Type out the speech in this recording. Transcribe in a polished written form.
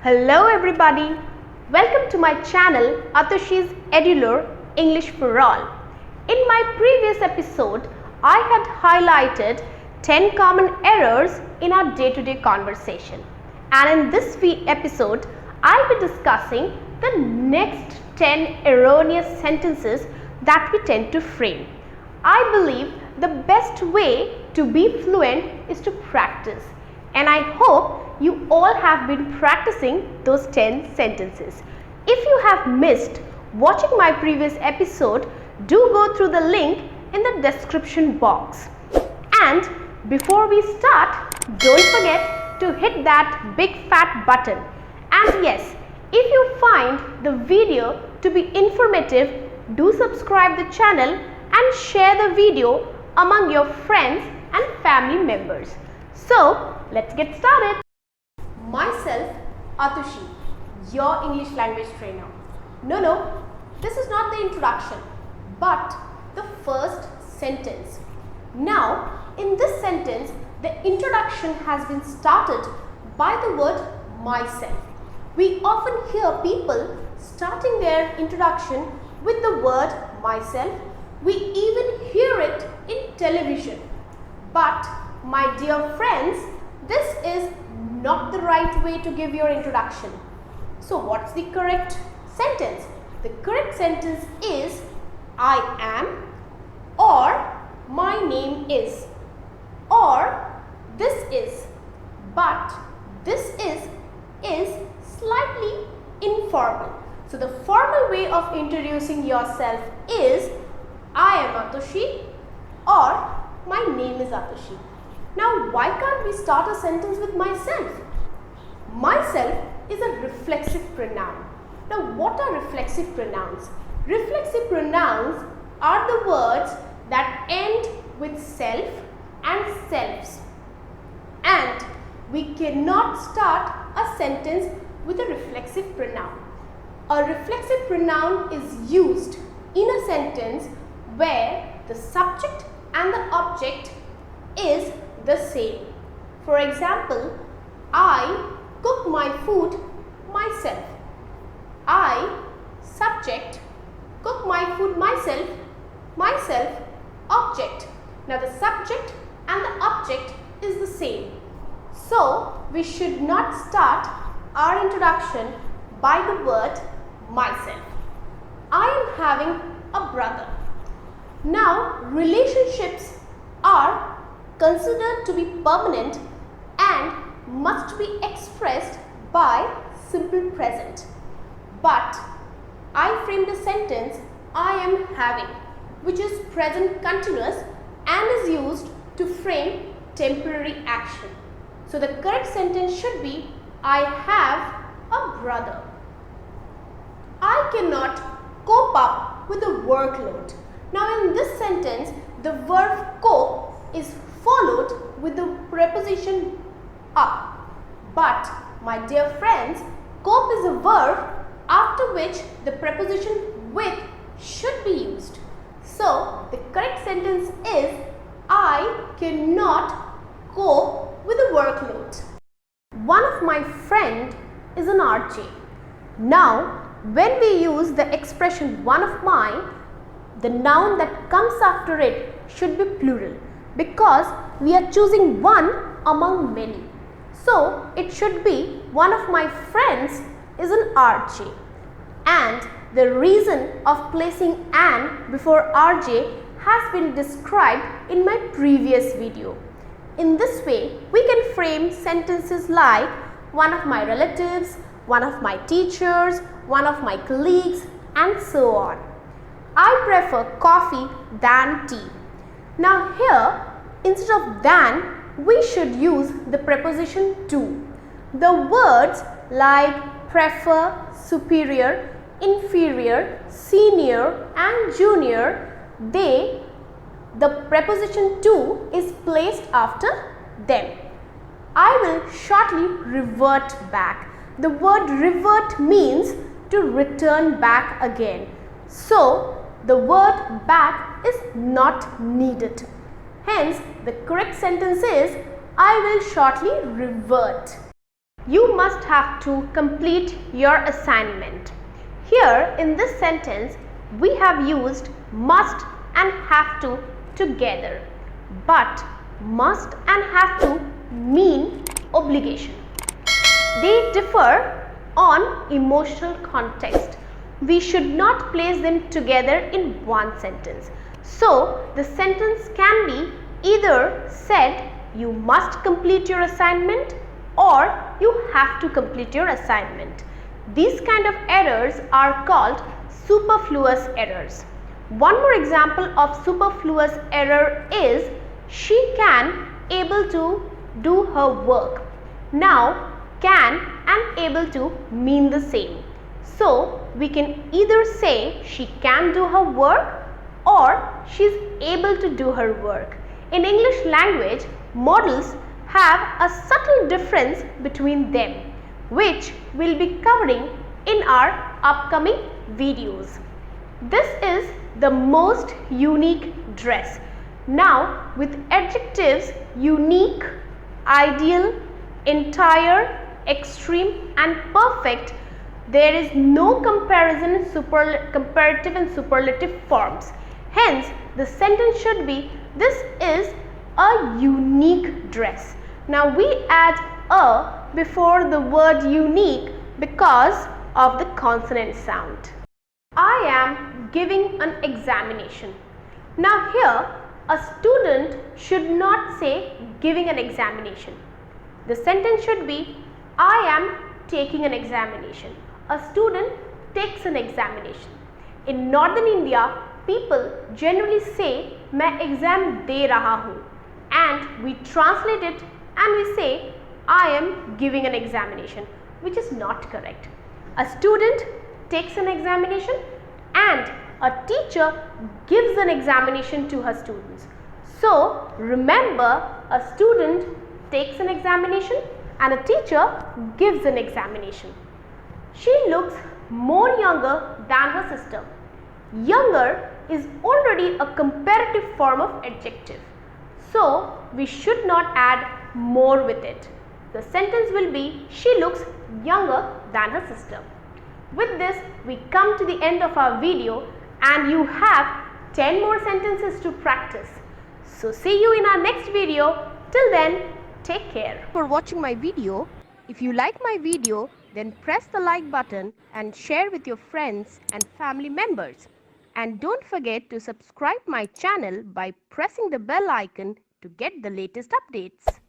Hello everybody, welcome to my channel Atoshi's Learn English for All. In my previous episode, I had highlighted 10 common errors in our day-to-day conversation. And in this episode, I'll be discussing the next 10 erroneous sentences that we tend to frame. I believe the best way to be fluent is to practice. And I hope you all have been practicing those 10 sentences. If you have missed watching my previous episode, do go through the link in the description box. And before we start, don't forget to hit that big fat button. And yes, if you find the video to be informative, do subscribe the channel and share the video among your friends and family members. So, let's get started. Myself, Atushi, your English language trainer. No, this is not the introduction, but the first sentence. Now, in this sentence, the introduction has been started by the word myself. We often hear people starting their introduction with the word myself. We even hear it in television. But, my dear friends, this is not the right way to give your introduction. So what's the correct sentence? The correct sentence is I am, or my name is, or this is, but this is slightly informal. So the formal way of introducing yourself is I am Atushi, or my name is Atushi. Now, why can't we start a sentence with myself? Myself is a reflexive pronoun. Now, what are reflexive pronouns? Reflexive pronouns are the words that end with self and selves. And we cannot start a sentence with a reflexive pronoun. A reflexive pronoun is used in a sentence where the subject and the object is the same. For example, I cook my food myself. I, subject, cook my food myself, myself, object. Now the subject and the object is the same. So we should not start our introduction by the word myself. I am having a brother. Now relationships are considered to be permanent and must be expressed by simple present. But I framed a sentence I am having, which is present continuous and is used to frame temporary action. So the correct sentence should be I have a brother. I cannot cope up with the workload. Now in this sentence, the verb cope is followed with the preposition up. But my dear friends, cope is a verb after which the preposition with should be used. So the correct sentence is I cannot cope with the workload. One of my friend is an RJ. Now when we use the expression one of mine, the noun that comes after it should be plural, because we are choosing one among many. So it should be one of my friends is an RJ. And the reason of placing an before RJ has been described in my previous video. In this way, we can frame sentences like one of my relatives, one of my teachers, one of my colleagues, and so on. I prefer coffee than tea. Now here, instead of than, we should use the preposition to. The words like prefer, superior, inferior, senior and junior, the preposition to is placed after them. I will shortly revert back. The word revert means to return back again. So, the word back is not needed. Hence, the correct sentence is I will shortly revert. you must have to complete your assignment. Here in this sentence, we have used must and have to together. But must and have to mean obligation. They differ on emotional context. We should not place them together in one sentence. So, the sentence can be either said, you must complete your assignment, or you have to complete your assignment. These kind of errors are called superfluous errors. One more example of superfluous error is she can able to do her work. Now, can and able to mean the same. So, we can either say she can do her work or she is able to do her work. In English language, modals have a subtle difference between them, which we'll be covering in our upcoming videos. This is the most unique dress. Now, with adjectives unique, ideal, entire, extreme and perfect, there is no comparison in comparative and superlative forms. Hence, the sentence should be, this is a unique dress. Now, we add a before the word unique because of the consonant sound. I am giving an examination. Now, here a student should not say giving an examination. The sentence should be, I am taking an examination. A student takes an examination. In Northern India, people generally say, मैं exam दे रहा हूँ, and we translate it and we say, I am giving an examination, which is not correct. A student takes an examination and a teacher gives an examination to her students. So, remember, a student takes an examination and a teacher gives an examination. She looks more younger than her sister. Younger is already a comparative form of adjective. So, we should not add more with it. The sentence will be, she looks younger than her sister. With this, we come to the end of our video and you have 10 more sentences to practice. So, see you in our next video. Till then, take care. For watching my video. If you like my video, then press the like button and share with your friends and family members. And don't forget to subscribe my channel by pressing the bell icon to get the latest updates.